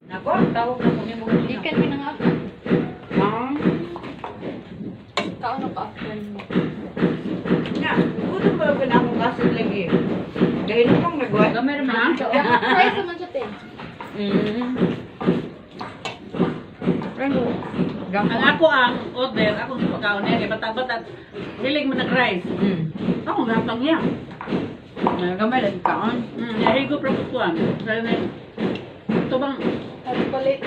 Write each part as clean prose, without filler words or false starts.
Nako, tawag na mo ni mo. Ikan mo na nga ako. Ah. Kaon ako after mo. Nga, buto ba ko na akong gasod lagi. Dahil kang nagwa. Gamay naman. Try sa man siya, te. Ang ako ang order, akong pagkaon niya, bata-bata, hilig mo nag-rice. Ako gatang niya. Gamay lagi kaon. Nahigo pa ko ang. Ito bang, Sabi palit.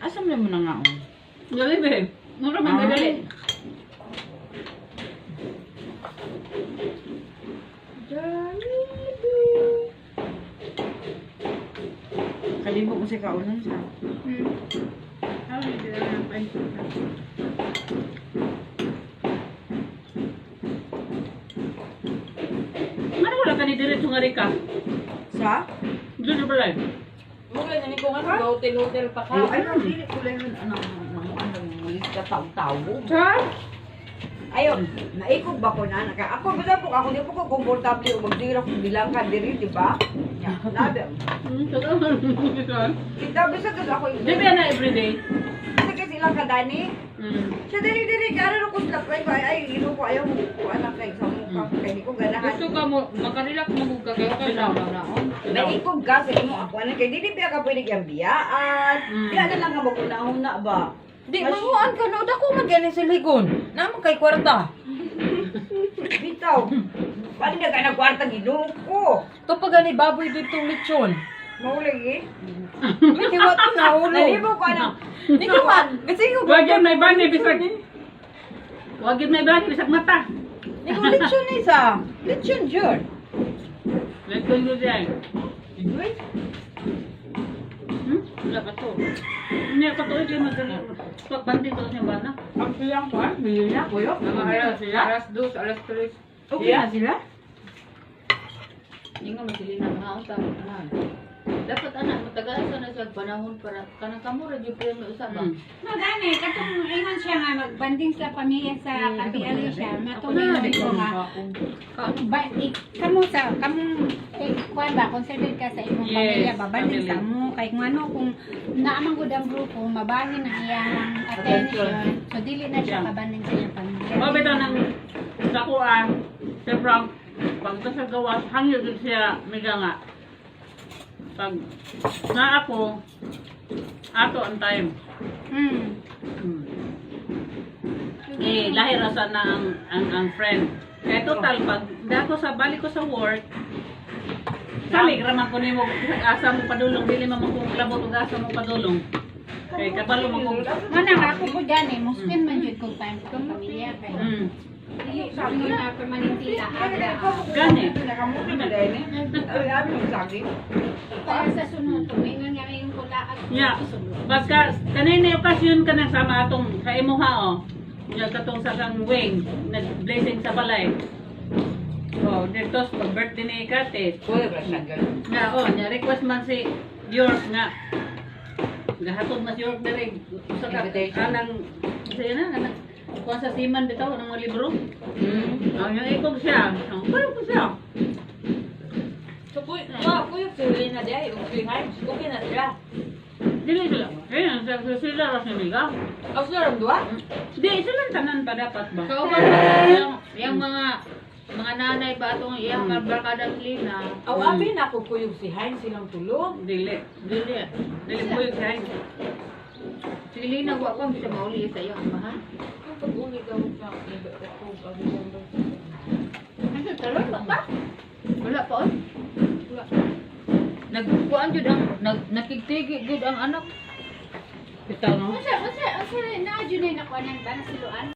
Asam na mo na nga oh. gali be, mura man gali. Kalibok mo sa kaunan sa. Ano wala ka ni diretso nga rin ka? Sa? Doon na pala. Mugay na ni ko nga sa hotel pa ka. Ay, no, dili ko lang yun. Ano, malis ka tao-tao. Sir? Ayun, naikog ba ko na? Ako, basta po, ako di po ko komportable o magdira kung bilang ka diri, di ba? Nabi. Kita, basta kasi ako Di ba na everyday? Kasi kasi ilang ka, Dani. Siya diri-diri, gano'n ako sila ko, ay, ino ko, ayaw mo ko, anak kay sa mukha, kaya hindi ko ganahan. Gusto ka mo, makarelax mo ka kayo ka na. Naikog ka, sa imo ako, anak kay, di pa ka pwede kang biyaan. Di, ano lang ka maguna-una ba? Di, manguan ka na. Dako man gani sa ligon. Naman kay kwarta. Bitaw. Paano na ka na kwarta ginuo ko? Ito pa gani baboy dito lechon. Mahulog eh. May hiwat ko na ulo. Nalibo ko ano. Di ko man. Kasi yung Huwag yan may bani, bisag. Huwag yan may bani, bisag mata. Di ko lechon isa. Lechon yun. Let's go to the Uy, Wala pa to. Hindi pa to, ito yung madali. Pagbandi to niya ba na? ang silang ko ah. Bili na ko yun. Mga sila? Alas 2, alas 3. Okay na sila? Hindi nga masili na mga utang. Dapat anak, matagal sa na siya panahon para kanang kamura yung premyo usaba. No, gani, katong ingon siya nga magbanding sa pamilya sa Kapiali siya, matuloy ko nga. Kamu sa, kuan ba, considered ka sa imong Yes, pamilya, babanding sa family. mo, kay kung ano, kung naamang gud ang grupo, mabahin ang iyang attention, so dili na siya Yeah. kabanding sa iyang pamilya. Mabito ng sakuan, si Frank, pag ito sa gawas, hangyo din siya, miga nga. Pag na ako, ato ang time. Eh, lahir rasa na ang friend. Kaya total, pag dako sa balik ko sa work, salig raman ko nimo asa mo padulong, dili man mo kung labot ug asa mo padulong. Kay kabalo mo kung Manang ako po dyan muskin man yun kung time sa pamilya, kay dili sa mo na permanentila aga. Gani. Nakamuti na dahil eh. Ay, abi mo saging. Para sa sunod, tumingon nga yung kulaat. Ya, pagka kanina okasyon ka na sama atong sa imuha oh. Ya katong sa kang wing, nag-blessing sa balay. Oh, dito sa birthday ni Kate. Kuya, brasyan ka. Nga, oh, request man si York nga. Gahatod mas York na rin. Sa kanang, sa'yo na, kanang, kung sa siman dito, ng mga libro. Oh, yung ikog siya. Oh, parang ko siya. So, kuya sili na diay. Okay na sila. Dili sila. Kaya, sila ras niligaw. Ako sila ram duwa? Di, sila tanan pa dapat ba? So, yung mga nanay ba itong iyang barkadang lina? Aw, abi na ko kuyog si Hein silang tulo. Dili. Dili po yung kain. Si Lina, wak ko, bisa mauli sa iyo, mahal. Pag-uli ka mo sa Ano, talon ba ta? Wala pa, oy. Wala. Nagkuhaan jud ang, nakigtigi jud ang anak. Kita no? Asa na dyan na ako ng siluan.